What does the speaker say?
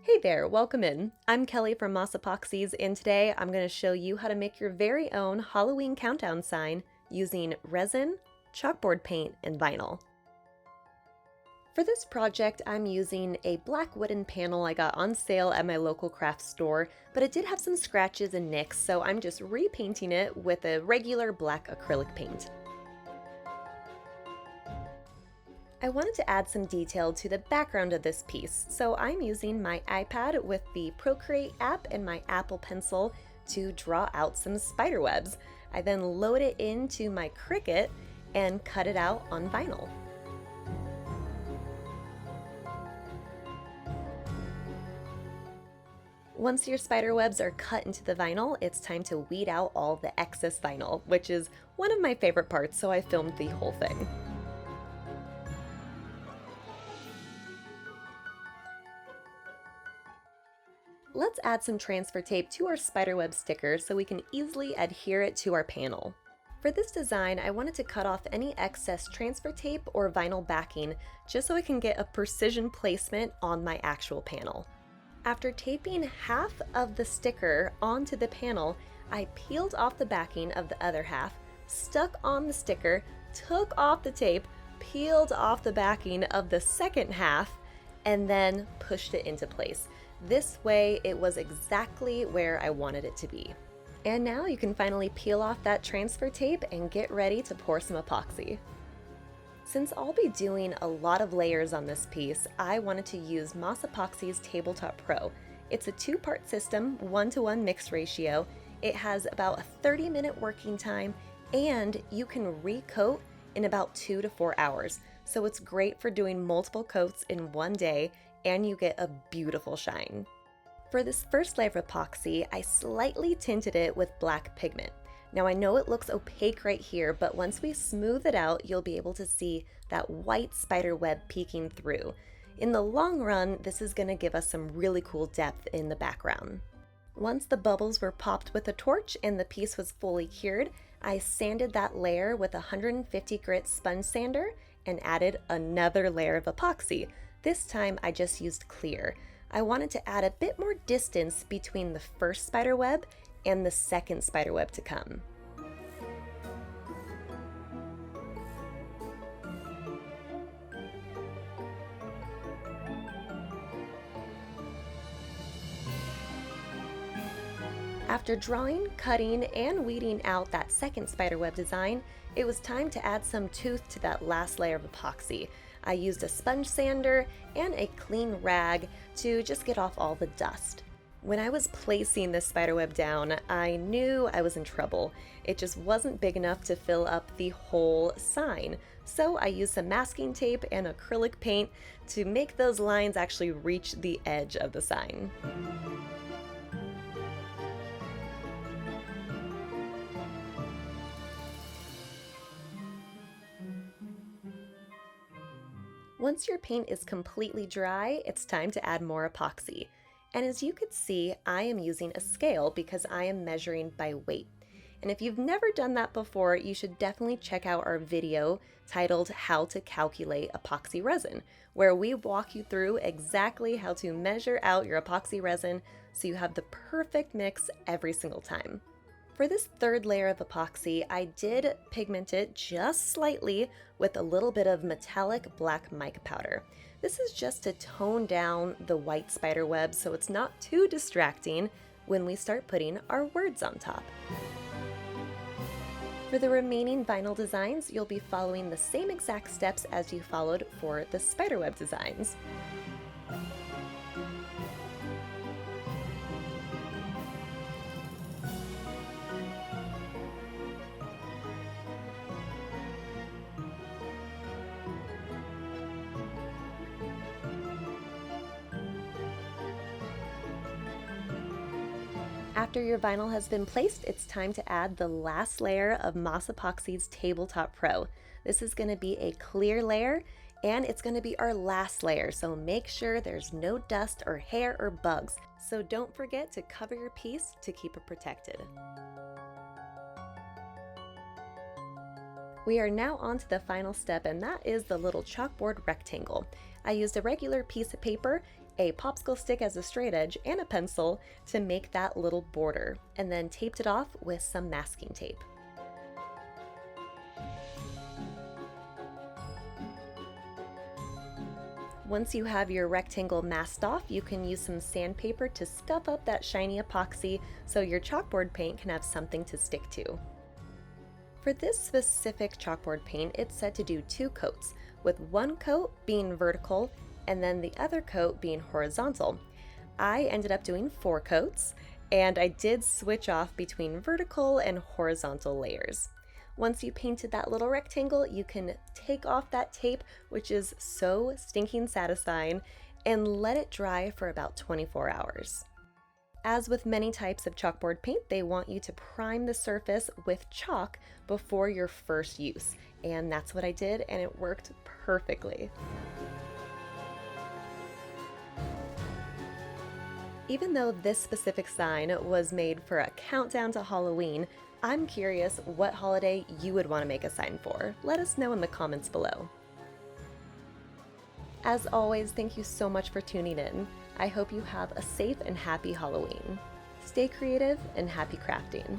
Hey there, welcome in. I'm Kelly from Moss Epoxies, and today I'm going to show you how to make your very own Halloween countdown sign using resin, chalkboard paint, and vinyl. For this project, I'm using a black wooden panel I got on sale at my local craft store, but it did have some scratches and nicks, so I'm just repainting it with a regular black acrylic paint. I wanted to add some detail to the background of this piece, so I'm using my iPad with the Procreate app and my Apple Pencil to draw out some spider webs. I then load it into my Cricut and cut it out on vinyl. Once your spider webs are cut into the vinyl, it's time to weed out all the excess vinyl, which is one of my favorite parts, so I filmed the whole thing. Let's add some transfer tape to our spiderweb sticker so we can easily adhere it to our panel. For this design, I wanted to cut off any excess transfer tape or vinyl backing just so I can get a precision placement on my actual panel. After taping half of the sticker onto the panel, I peeled off the backing of the other half, stuck on the sticker, took off the tape, peeled off the backing of the second half, and then pushed it into place. This way it was exactly where I wanted it to be. And now you can finally peel off that transfer tape and get ready to pour some epoxy. Since I'll be doing a lot of layers on this piece, I wanted to use Moss Epoxy's Tabletop Pro. It's a two-part system, 1-to-1 mix ratio. It has about a 30-minute working time, and you can recoat in about 2 to 4 hours. So it's great for doing multiple coats in one day, and you get a beautiful shine. For this first layer of epoxy, I slightly tinted it with black pigment. Now I know it looks opaque right here, but once we smooth it out, you'll be able to see that white spider web peeking through. In the long run, this is going to give us some really cool depth in the background. Once the bubbles were popped with a torch and the piece was fully cured, I sanded that layer with a 150 grit sponge sander and added another layer of epoxy. This time I just used clear. I wanted to add a bit more distance between the first spider web and the second spider web to come. After drawing, cutting, and weeding out that second spiderweb design, it was time to add some tooth to that last layer of epoxy. I used a sponge sander and a clean rag to just get off all the dust. When I was placing this spiderweb down, I knew I was in trouble. It just wasn't big enough to fill up the whole sign. So I used some masking tape and acrylic paint to make those lines actually reach the edge of the sign. Once your paint is completely dry, it's time to add more epoxy. And as you could see, I am using a scale because I am measuring by weight. And if you've never done that before, you should definitely check out our video titled How to Calculate Epoxy Resin, where we walk you through exactly how to measure out your epoxy resin so you have the perfect mix every single time. For this third layer of epoxy, I did pigment it just slightly with a little bit of metallic black mica powder. This is just to tone down the white spider web so it's not too distracting when we start putting our words on top. For the remaining vinyl designs, you'll be following the same exact steps as you followed for the spiderweb designs. After your vinyl has been placed, it's time to add the last layer of Moss Epoxy's Tabletop Pro. This is going to be a clear layer, and it's going to be our last layer, so make sure there's no dust or hair or bugs. So don't forget to cover your piece to keep it protected. We are now on to the final step, and that is the little chalkboard rectangle. I used a regular piece of paper a popsicle stick as a straight edge, and a pencil to make that little border, and then taped it off with some masking tape. Once you have your rectangle masked off, you can use some sandpaper to scuff up that shiny epoxy so your chalkboard paint can have something to stick to. For this specific chalkboard paint, it's set to do 2 coats, with one coat being vertical and then the other coat being horizontal. I ended up doing 4 coats, and I did switch off between vertical and horizontal layers. Once you painted that little rectangle, you can take off that tape, which is so stinking satisfying, and let it dry for about 24 hours. As with many types of chalkboard paint, they want you to prime the surface with chalk before your first use, and that's what I did, and it worked perfectly. Even though this specific sign was made for a countdown to Halloween, I'm curious what holiday you would want to make a sign for. Let us know in the comments below. As always, thank you so much for tuning in. I hope you have a safe and happy Halloween. Stay creative and happy crafting.